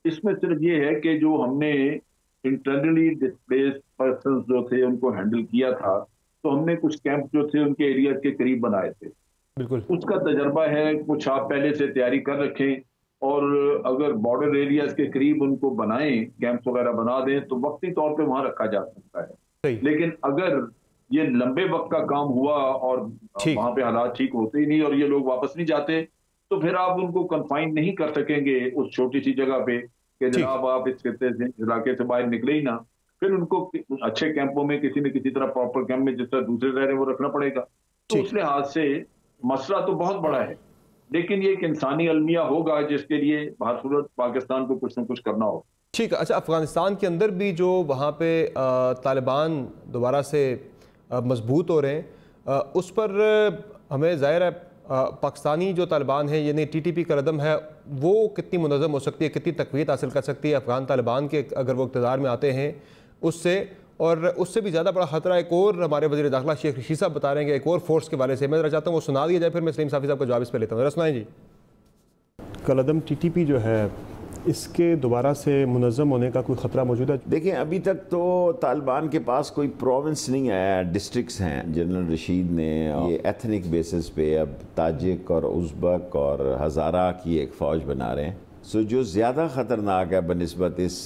Speaker 8: इसमें सिर्फ ये है कि जो हमने इंटरनली डिस्प्लेस्ड पर्सन जो थे उनको हैंडल किया था, तो हमने कुछ कैंप जो थे उनके एरिया के करीब बनाए थे,
Speaker 6: बिल्कुल
Speaker 8: उसका तजर्बा है। कुछ आप पहले से तैयारी कर रखें, और अगर बॉर्डर एरियाज के करीब उनको बनाएं, कैंप्स वगैरह बना दें, तो वक्ती तौर पे वहां रखा जा सकता है। लेकिन अगर ये लंबे वक्त का काम हुआ और वहां पे हालात ठीक होते ही नहीं और ये लोग वापस नहीं जाते, तो फिर आप उनको कन्फाइन नहीं कर सकेंगे उस छोटी सी जगह पे कि जनाब आप इस इलाके से बाहर निकले ही ना। फिर उनको अच्छे कैंपों में किसी न किसी तरह प्रॉपर कैंप में जिस तरह दूसरे रह रहे हैं वो रखना पड़ेगा। तो उस लिहाज से मसला तो बहुत बड़ा है, लेकिन ये एक इंसानी अलमिया होगा जिसके लिए भारत पाकिस्तान को कुछ न कुछ करना होगा।
Speaker 6: ठीक है। अच्छा, अफगानिस्तान के अंदर भी जो वहाँ पे तालिबान दोबारा से मजबूत हो रहे हैं, उस पर हमें ज़ाहिर है पाकिस्तानी जो तालिबान है यानी TTP का कदम है वो कितनी मुनज़्ज़म हो सकती है, कितनी तक़वीत हासिल कर सकती है अफ़गान तालिबान के अगर वो इक़्तिदार में आते हैं उससे, और उससे भी ज़्यादा बड़ा ख़तरा एक और हमारे वज़ीर दाखिला शेख रशीद साहब बता रहे हैं कि एक और फोर्स के वाले से। मैं चाहता हूँ वो सुना दिया जाए, फिर मैं सलीम साफ़ी साहब का जवाब इस पर लेता हूँ। सुनाएं जी।
Speaker 10: कलदम TTP जो है इसके दोबारा से मुनज़्ज़म होने का कोई ख़तरा मौजूद है?
Speaker 3: देखिए, अभी तक तो तालिबान के पास कोई प्रोविंस नहीं आया, डिस्ट्रिक्ट्स हैं। जनरल रशीद ने ये एथनिक बेसिस पे अब ताजिक और उज़्बक और हज़ारा की एक फ़ौज बना रहे हैं। सो जो ज़्यादा ख़तरनाक है बनिस्बत इस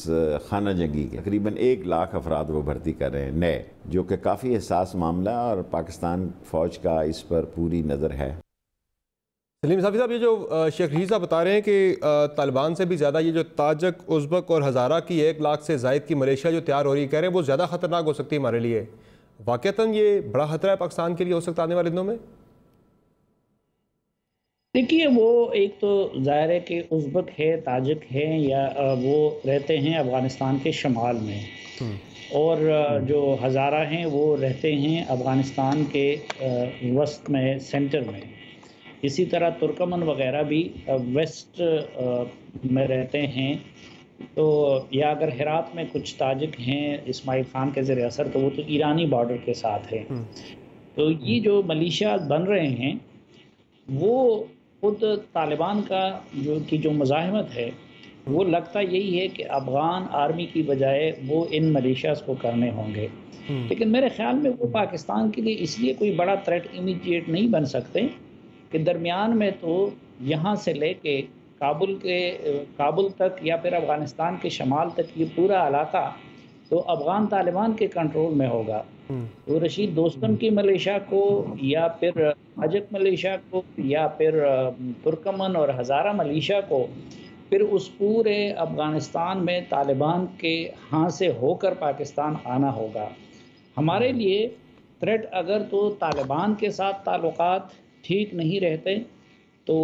Speaker 3: खाना जंगी के, तकरीबन 1 लाख अफराद वो भर्ती कर रहे हैं नए, जो कि काफ़ी हसास मामला है और पाकिस्तान फ़ौज का इस पर पूरी नज़र है।
Speaker 6: सलीम साफ़ी साहब, ये जो शेख रशीद साहब बता रहे हैं कि तालिबान से भी ज़्यादा ये जो ताजिक, उज़्बक और हज़ारा की 1 लाख से ज़ायद की मलेशिया जो तैयार हो रही है, कह रहे हैं वो ज़्यादा ख़तरनाक हो सकती है हमारे लिए। वाक़तन ये बड़ा ख़तरा है पाकिस्तान के लिए हो सकता है आने वाले दिनों में?
Speaker 7: देखिए, वो एक तो ज़ाहिर है कि उज़्बक है, ताजिक है, या वो रहते हैं अफ़गानिस्तान के शमाल में, और जो हज़ारा हैं वो रहते हैं अफ़गानिस्तान के वस्त में, सेंटर में। इसी तरह तुर्कमन वगैरह भी वेस्ट में रहते हैं। तो या अगर हेरात में कुछ ताजिक हैं इस्माइल खान के ज़रिए असर, तो वो तो ईरानी बॉर्डर के साथ है। तो ये जो मलेशिया बन रहे हैं वो खुद तालिबान का जो मुज़ाहिमत है वो लगता यही है कि अफ़गान आर्मी की बजाय वो इन मलेशियाज़ को करने होंगे। लेकिन मेरे ख़्याल में वो पाकिस्तान के लिए इसलिए कोई बड़ा थ्रेट इमीडिएट नहीं बन सकते कि दरमियान में तो यहाँ से लेके काबुल तक या फिर अफ़गानिस्तान के शमाल तक ये पूरा इलाका तो अफ़गान तालिबान के कंट्रोल में होगा। तो रशीद दोस्तम की मलेशिया को या फिर ताजिक मलेशिया को या फिर तुर्कमन और हज़ारा मलेशिया को फिर उस पूरे अफ़गानिस्तान में तालिबान के हाथ से होकर पाकिस्तान आना होगा। हमारे लिए थ्रेट अगर तो तालिबान के साथ ताल्लुकात ठीक नहीं रहते तो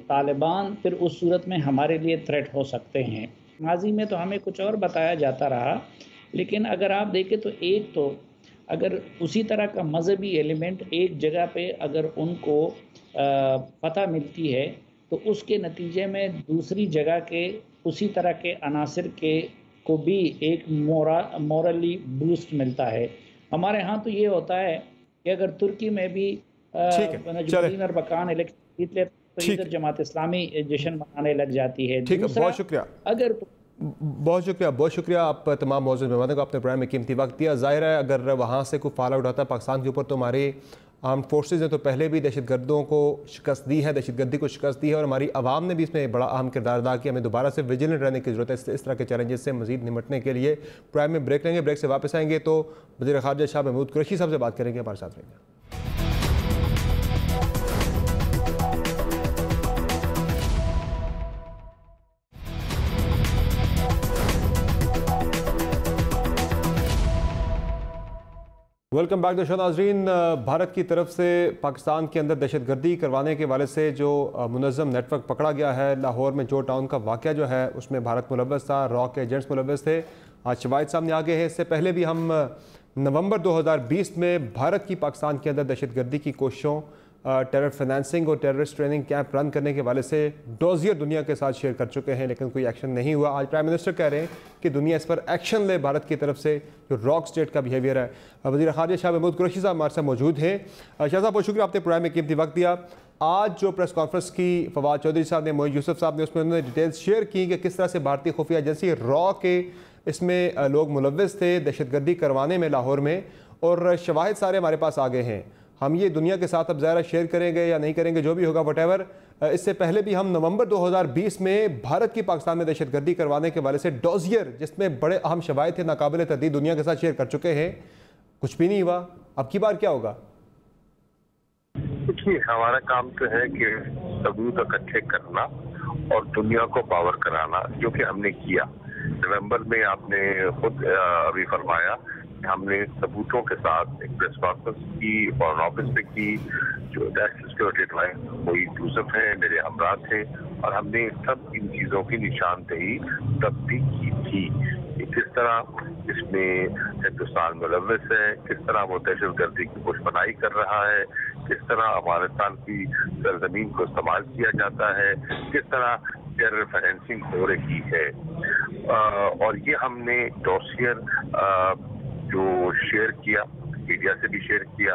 Speaker 7: तालिबान फिर उस सूरत में हमारे लिए थ्रेट हो सकते हैं। माजी में तो हमें कुछ और बताया जाता रहा, लेकिन अगर आप देखें तो एक तो अगर उसी तरह का मजहबी एलिमेंट एक जगह पे अगर उनको पता मिलती है तो उसके नतीजे में दूसरी जगह के उसी तरह के अनासिर के को भी एक मॉरली बूस्ट मिलता है। हमारे यहाँ तो ये होता है कि अगर तुर्की में भी नजमुद्दीन अरबकान इलेक्शन जीत ले तो इधर जमात इस्लामी जश्न मनाने लग जाती है।
Speaker 6: ठीक है, बहुत शुक्रिया।
Speaker 7: अगर
Speaker 6: बहुत शुक्रिया आप तमाम मौजूद मेहमानों को अपने प्रोग्राम में कीमती वक्त दिया। जाहिर है अगर वहाँ से कोई फॉल आउट आता है पाकिस्तान के ऊपर तो हमारे आर्म फोर्सेज ने तो पहले भी दहशतगर्दों को शिकस्त दी है, दहशतगर्दी को शिकस्त दी है और हमारी आवाम ने भी इसमें बड़ा अहम किरदार अदा किया। हमें दोबारा से विजिलेंट रहने की ज़रूरत है इस तरह के चैलेंजेस से मजीद निमटने के लिए। प्रोग्राम में ब्रेक लेंगे, ब्रेक से वापस आएंगे तो वज़ीर ख़ारजा शाह महमूद कुरैशी साहब से बात करेंगे, हमारे साथ रहेंगे। वेलकम बैक द शो नाज़रीन। भारत की तरफ से पाकिस्तान के अंदर दहशतगर्दी करवाने के वाले से जो मुनज़्ज़म नेटवर्क पकड़ा गया है, लाहौर में जो टाउन का वाक़या जो है उसमें भारत मुलव्वस था, रॉ के एजेंट्स मुलव्वस थे। आज शवाहिद सामने आ गए हैं। इससे पहले भी हम नवंबर 2020 में भारत की पाकिस्तान के अंदर दहशतगर्दी की कोशिशों, टेरर फाइनेंसिंग और टेररिस्ट ट्रेनिंग कैंप रन करने के वाले से डोजियर दुनिया के साथ शेयर कर चुके हैं, लेकिन कोई एक्शन नहीं हुआ। आज प्राइम मिनिस्टर कह रहे हैं कि दुनिया इस पर एक्शन ले भारत की तरफ से जो रॉक स्टेट का बिहेवियर है। वज़ीर ख़ारजा शाह महमूद कुरैशी साहब हमारे साथ मौजूद हैं। शाह साहब बहुत शुक्रिया, आपने प्रोग्राम में कीमती वक्त दिया। आज जो प्रेस कॉन्फ्रेंस की फवाद चौधरी साहब ने, मोहित यूसुफ साहब ने, उसमें उन्होंने डिटेल्स शेयर की कि किस तरह से भारतीय खुफिया एजेंसी रॉ के इसमें लोग मुलव्वस थे दहशतगर्दी करवाने में लाहौर में, और शवाहिद सारे हमारे पास आ गए हैं। हम ये दुनिया के साथ अब ज़ाहिर शेयर करेंगे या नहीं करेंगे, जो भी होगा वटेवर। इससे पहले भी हम नवंबर 2020 में भारत की पाकिस्तान में दहशतगर्दी करवाने के वाले से डोजियर, जिसमें बड़े अहम शवाहिद थे, नाकाबिल तर्दीद, दुनिया के साथ शेयर कर चुके हैं। कुछ भी नहीं हुआ। अब की बार क्या होगा?
Speaker 11: देखिए, हमारा काम तो है कि सबूत इकट्ठे करना और दुनिया को पावर कराना, जो कि हमने किया। नवंबर में आपने खुद अभी फरमाया, हमने सबूतों के साथ एक प्रेस कॉन्फ्रेंस की, फॉरेन ऑफिस में की, जो नेशनल सिक्योरिटी एडवाइस मोहित यूसुफ हैं, मेरे हमरा थे, और हमने सब इन चीज़ों की निशानदेही तब भी की थी कि किस तरह इसमें हिंदुस्तान मुलव्वस है, किस तरह वो दहशतगर्दी की पुष्पनाई कर रहा है, किस तरह अफगानिस्तान की सरजमीन को इस्तेमाल किया जाता है, किस तरह टेरर फाइनेंसिंग हो रही है। और ये हमने डॉसियर जो शेयर किया, मीडिया से भी शेयर किया,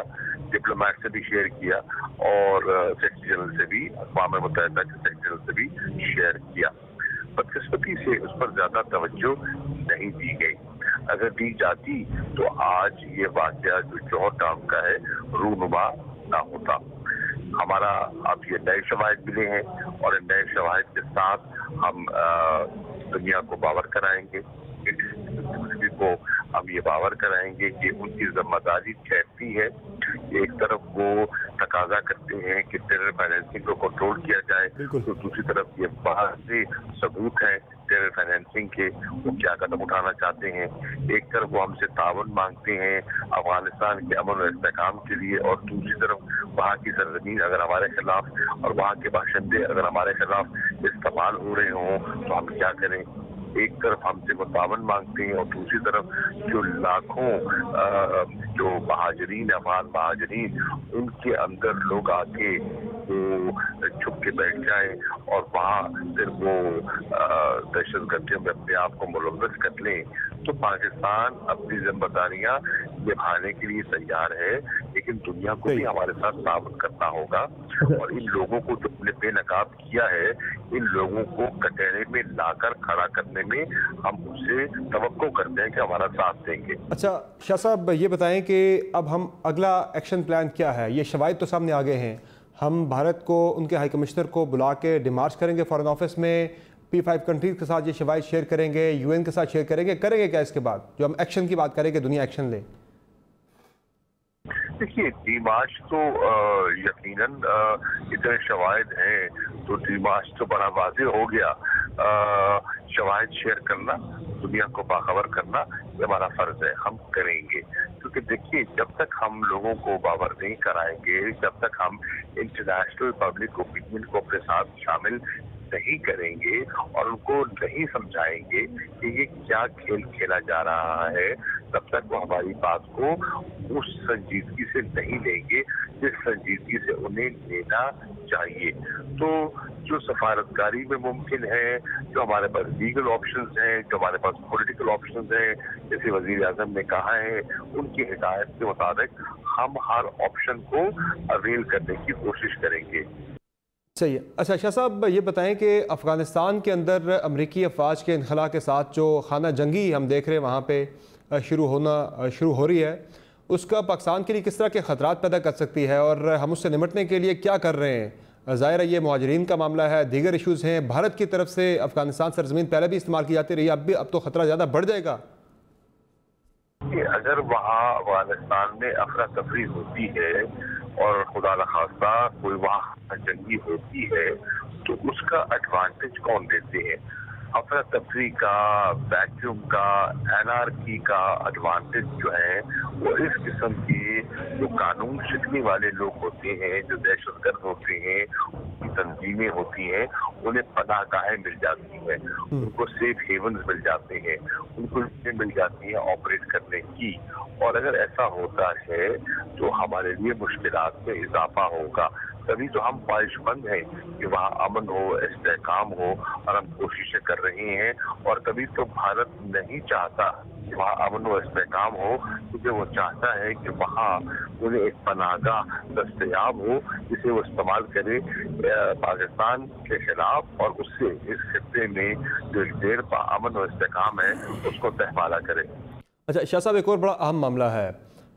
Speaker 11: डिप्लोमेट से भी शेयर किया, और सेक्रेटरी जनरल से भी, अक़वाम मुत्तहिदा के सेक्रेटरी जनरल से भी शेयर किया। बदकिस्मती से उस पर ज्यादा तवज्जो नहीं दी गई। अगर दी जाती तो आज ये वाक़या जो जौहर टाउन का है रूनुमा ना होता। हमारा अब ये नए शवाहिद मिले हैं और इन नए शवाहिद के साथ हम दुनिया को बावर कराएंगे, को हम ये बावर कराएंगे कि उनकी जिम्मेदारी कैसी है। एक तरफ वो तकाजा करते हैं कि टेरर फाइनेंसिंग को कंट्रोल किया जाए, तो दूसरी तरफ ये बाहर से सबूत हैं टेरर फाइनेंसिंग के, वो क्या कदम उठाना चाहते हैं। एक तरफ वो हमसे ताउन मांगते हैं अफगानिस्तान के अमन और इस्तेहकाम के लिए, और दूसरी तरफ वहाँ की सरजमीन अगर हमारे खिलाफ और वहाँ के बाशिंदे अगर हमारे खिलाफ इस्तेमाल हो रहे हों तो हम क्या करें। एक तरफ हमसे वो तावन मांगते हैं और दूसरी तरफ जो लाखों जो महाजरीन, अफगान महाजरीन, उनके अंदर लोग आके वो छुप के बैठ जाएं और वहाँ फिर वो दहशतगर्दियों में अपने आप को मुलव्वस कर लें। तो पाकिस्तान अपनी जिम्मेदारियां निभाने के लिए तैयार है, लेकिन दुनिया को भी हमारे साथ ताबन करना होगा। और इन लोगों को जो हमने बेनकाब किया है, इन लोगों को कटहरे में लाकर खड़ा करने में हम उससे तवक्को करते हैं कि हमारा साथ देंगे।
Speaker 6: अच्छा शाह साहब, ये बताएं कि अब हम अगला एक्शन प्लान क्या है? ये शवाहिद तो सामने आ गए हैं, हम भारत को, उनके हाई कमिश्नर को बुला के डिमार्च करेंगे फॉरेन ऑफिस में, P5 कंट्रीज के साथ ये शवाहिद शेयर करेंगे, UN के साथ शेयर करेंगे क्या इसके बाद जो हम एक्शन की बात करेंगे, दुनिया एक्शन ले?
Speaker 11: देखिए, डिमार्च तो यकीनन इतने शवाहिद हैं तो डिमार्च तो बड़ा वाज़ेह हो गया। शवाहिद शेयर करना, दुनिया को बाखबर करना, हमारा फर्ज है, हम करेंगे। क्योंकि देखिए, जब तक हम लोगों को बावर नहीं कराएंगे, जब तक हम इंटरनेशनल पब्लिक ओपिनियन को अपने साथ शामिल नहीं करेंगे और उनको नहीं समझाएंगे कि ये क्या खेल खेला जा रहा है, तब तक वो हमारी बात को उस संजीदगी से नहीं लेंगे जिस संजीदगी से उन्हें लेना चाहिए। तो जो सफारतकारी में मुमकिन है, जो हमारे पास लीगल ऑप्शंस हैं, जो हमारे पास पॉलिटिकल ऑप्शंस हैं, जैसे वजीर आजम ने कहा है, उनकी हिदायत के मुताबिक हम हर ऑप्शन को अवेल करने की कोशिश करेंगे।
Speaker 6: सही है। अच्छा शाह साहब, ये बताएं कि अफ़गानिस्तान के अंदर अमरीकी अफवाज के इनखला के साथ जो खाना जंगी हम देख रहे हैं वहाँ पे शुरू हो रही है, उसका पाकिस्तान के लिए किस तरह के ख़तरात पैदा कर सकती है और हम उससे निपटने के लिए क्या कर रहे हैं? ज़ाहिर है ये मुहाजिरीन का मामला है, दीगर इशूज़ हैं। भारत की तरफ से अफ़गानिस्तान सरजमीन पहले भी इस्तेमाल की जाती रही, अब तो ख़तरा ज़्यादा बढ़ जाएगा।
Speaker 11: अगर वहाँ अफगानिस्तान में अफरा तफरी होती है और खुदा न खास्ता कोई वहाँ जंगी होती है, तो उसका एडवांटेज कौन देते हैं? अफरा तफरी का, वैक्यूम का, एनआरकी का एडवांटेज जो है वो इस किस्म के जो कानून शिकने वाले लोग होते हैं, जो दहशतगर्द होते हैं, उनकी तंजीमें होती हैं, उन्हें पनाहगाहें मिल जाती हैं, उनको सेफ हेवन्स मिल जाते हैं, उनको मिल जाती है ऑपरेट करने की। और अगर ऐसा होता है तो हमारे लिए मुश्किलात में इजाफा होगा। तभी तो हम ख्वाहिशमंद हैं कि वहाँ अमन हो, इस्तेहकाम हो, और हम कोशिशें कर रहे हैं। और तभी तो भारत नहीं चाहता कि वहाँ अमन व इस्तेहकाम हो, क्योंकि वो चाहता है कि वहाँ उन्हें एक पनाहगाह दस्तयाब हो जिसे वो इस्तेमाल करे पाकिस्तान के खिलाफ, और उससे इस खित्ते में जो देर पा अमन व इस्तेहकाम है उसको तहमाला करे।
Speaker 6: अच्छा शाह साहब, एक और बड़ा अहम मामला है,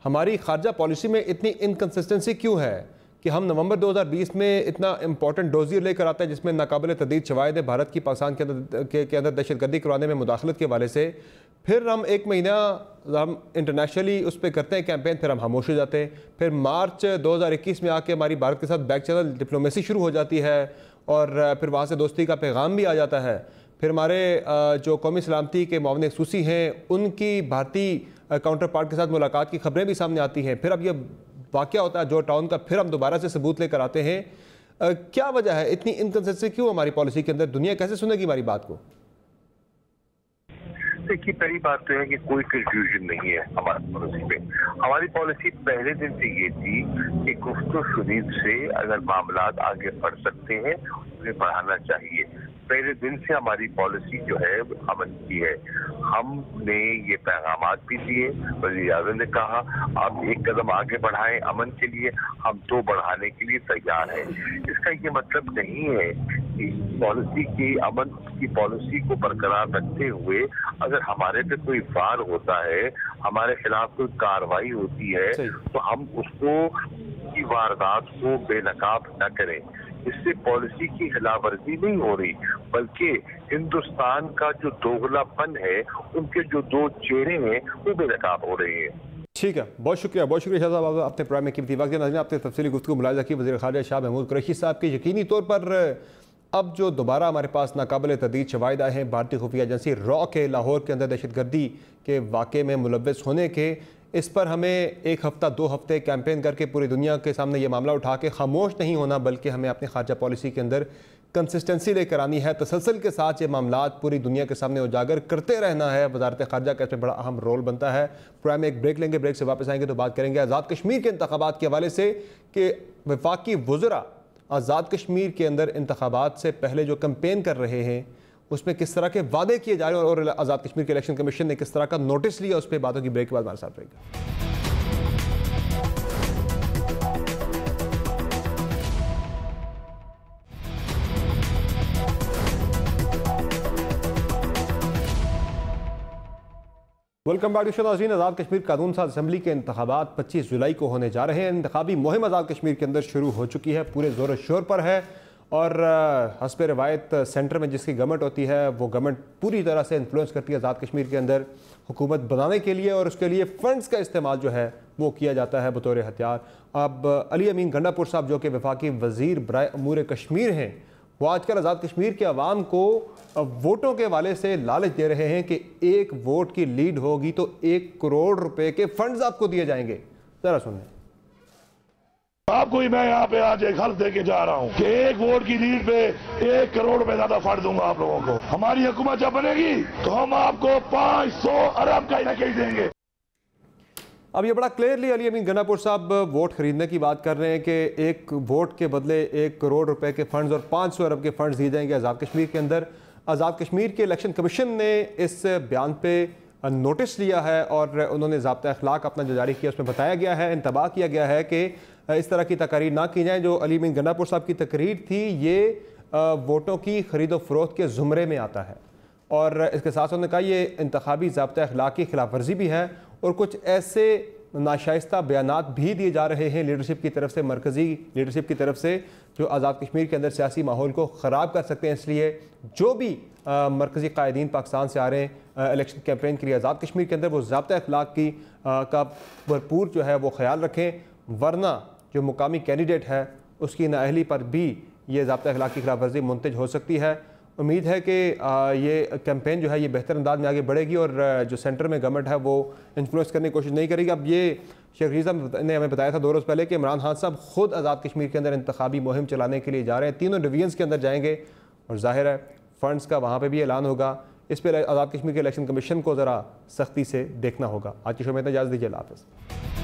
Speaker 6: हमारी खारजा पॉलिसी में इतनी इनकन्सिस्टेंसी क्यों है कि हम नवंबर 2020 में इतना इंपॉर्टेंट डोजियर लेकर आते हैं जिसमें नाकाबिल तदीद शवाहिद है भारत की पाकिस्तान के अंदर दहशतगर्दी करवाने में मुदाखलत के हवाले से, फिर हम एक महीना हम इंटरनेशनली उस पर करते हैं कैंपेन, फिर हम खामोश हो जाते हैं, फिर मार्च 2021 में आके हमारी भारत के साथ बैक चैनल डिप्लोमेसी शुरू हो जाती है और फिर वहाँ से दोस्ती का पैगाम भी आ जाता है। फिर हमारे जो कौमी सलामती के मुआवन खसूसी हैं उनकी भारतीय काउंटर पार्ट के साथ मुलाकात की खबरें भी सामने आती हैं, फिर अब ये वाक़या होता है जो टाउन का, फिर हम दोबारा से सबूत लेकर आते हैं। क्या वजह है इतनी इनकंसिस्टेंसी क्यों हमारी पॉलिसी के अंदर? दुनिया कैसे सुनेगी हमारी बात को?
Speaker 11: देखिए, पहली बात तो है कि कोई कंफ्यूजन नहीं है हमारी पॉलिसी में। हमारी पॉलिसी पहले दिन से ये थी कि गुफ्तो शुनीद से अगर मामलात आगे बढ़ सकते हैं उन्हें बढ़ाना चाहिए। पहले दिन से हमारी पॉलिसी जो है अमन की है। हमने ये पैगामात भी दिए, वज़ीर आज़म ने कहा आप एक कदम आगे बढ़ाएं अमन के लिए, हम 2 बढ़ाने के लिए तैयार हैं। इसका ये मतलब नहीं है कि पॉलिसी की अमन की पॉलिसी को बरकरार रखते हुए अगर हमारे पे कोई वार होता है, हमारे खिलाफ कोई कार्रवाई होती है, तो हम उसको की वारदात को बेनकाब न करें। इससे पॉलिसी की खिलाफवर्जी नहीं हो रही, बल्कि हिंदुस्तान का जो दोगलापन है, उनके जो 2 चेहरे हैं वो बेनकाब हो रहे हैं।
Speaker 6: ठीक है, बहुत शुक्रिया शाह साहब, आपने प्रोग्राम में कीमती वक्त दिया। आपने तफसीली गुफ्तगू मुलाहिजा की वज़ीर ख़ारिजा शाह महमूद कुरैशी साहब की। यकीनी तौर पर अब जो दोबारा हमारे पास नाकाबिल तदीद शवाहिद आए हैं भारतीय खुफिया एजेंसी रॉ के लाहौर के अंदर दहशतगर्दी के वाक़े में मुलव्वस होने के, इस पर हमें 1 हफ़्ता 2 हफ़्ते कैंपेन करके पूरी दुनिया के सामने ये मामला उठा के खामोश नहीं होना, बल्कि हमें अपनी खारजा पॉलिसी के अंदर कंसिस्टेंसी लेकर आनी है। तसलसल के साथ ये मामलात पूरी दुनिया के सामने उजागर करते रहना है। वज़ारत ख़ारजा का इसमें बड़ा अहम रोल बनता है। प्रोग्राम में एक ब्रेक लेंगे, ब्रेक से वापस आएंगे तो बात करेंगे आज़ाद कश्मीर के इंतखाबात के हवाले से कि वफाकी वज़रा आज़ाद कश्मीर के अंदर इंतखाबात से पहले जो कैंपेन कर रहे हैं उसमें किस तरह के वादे किए जा रहे हैं और आज़ाद कश्मीर के इलेक्शन कमीशन ने किस तरह का नोटिस लिया, उस पर बातों की ब्रेक के बाद हमारे साथ रहेगा। वेलकम बैक टू नाज़रीन। आज़ाद कश्मीर कानून साज असम्बली के इंतखाबात 25 जुलाई को होने जा रहे हैं। इंतखाबी मुहिम आज़ाद कश्मीर के अंदर शुरू हो चुकी है, पूरे ज़ोर शोर पर है और हस्ब रिवायत सेंटर में जिसकी गवर्नमेंट होती है वो गवर्नमेंट पूरी तरह से इन्फ्लुएंस करती है आज़ाद कश्मीर के अंदर हुकूमत बनाने के लिए और उसके लिए फ़ंड्स का इस्तेमाल जो है वो किया जाता है बतौर हथियार। अब अली अमीन गंडापुर साहब जो कि वफाकी वज़ीर बराए अमूर कश्मीर हैं, वो आजकल आज़ाद कश्मीर के अवाम को वोटों के वाले से लालच दे रहे हैं कि एक वोट की लीड होगी तो 1 करोड़ रुपए के फंड्स आपको दिए जाएंगे। जरा सुनिए।
Speaker 4: आपको ही मैं यहाँ पे आज एक हल्फ दे के जा रहा हूँ कि 1 वोट की लीड पे 1 करोड़ रुपए ज्यादा फंड दूंगा आप लोगों को। हमारी हुकूमत जब बनेगी तो हम आपको 500 अरब का पैकेज देंगे।
Speaker 6: अब ये बड़ा क्लियरली अली अमीन गन्नापुर साहब वोट खरीदने की बात कर रहे हैं कि 1 वोट के बदले 1 करोड़ रुपए के फंड्स और 500 अरब के फंड्स दिए जाएंगे आज़ाद कश्मीर के अंदर। आज़ाद कश्मीर के इलेक्शन कमीशन ने इस बयान पे नोटिस लिया है और उन्होंने ज़ाब्ता अखलाक अपना जो जारी किया उसमें बताया गया है, इंतबाह किया गया है कि इस तरह की तकरीर ना की जाए। जो अली अमीन गन्नापुर साहब की तकरीर थी ये वोटों की खरीदो फरोख्त के ज़ुमरे में आता है और इसके साथ उन्होंने कहा ये इंतखाबी ज़ाब्ता अखलाक की खिलाफ वर्जी भी है और कुछ ऐसे नाशाइस्ता बयानात भी दिए जा रहे हैं लीडरशिप की तरफ से, मरकज़ी लीडरशिप की तरफ से, जो आज़ाद कश्मीर के अंदर सियासी माहौल को ख़राब कर सकते हैं। इसलिए जो भी मरकज़ी कायदीन पाकिस्तान से आ रहे हैं इलेक्शन कैंपेन के लिए आज़ाद कश्मीर के अंदर, वो ज़ाब्ता अखलाक की का भरपूर जो है वो ख्याल रखें, वरना जो मुकामी कैंडिडेट है उसकी नाअहली पर भी ये ज़ाब्ता अखलाक की खिलाफ वर्जी मुंतज हो सकती है। उम्मीद है कि ये कैंपेन जो है ये बेहतर अंदाज में आगे बढ़ेगी और जो सेंटर में गवर्नमेंट है वो इन्फ्लुएंस करने की कोशिश नहीं करेगी। अब ये शेख रज़ा ने हमें बताया था 2 रोज़ पहले कि इमरान खान साहब खुद आज़ाद कश्मीर के अंदर इंतखाबी मुहिम चलाने के लिए जा रहे हैं, 3 डिवीजन्स के अंदर जाएंगे और जाहिर है फ़ंड्स का वहाँ पर भी ऐलान होगा। इस पर आज़ाद कश्मीर के इलेक्शन कमीशन को ज़रा सख्ती से देखना होगा। आज की शो में इतना इजाज़त दीजिए, अल्लाह हाफ़िज़।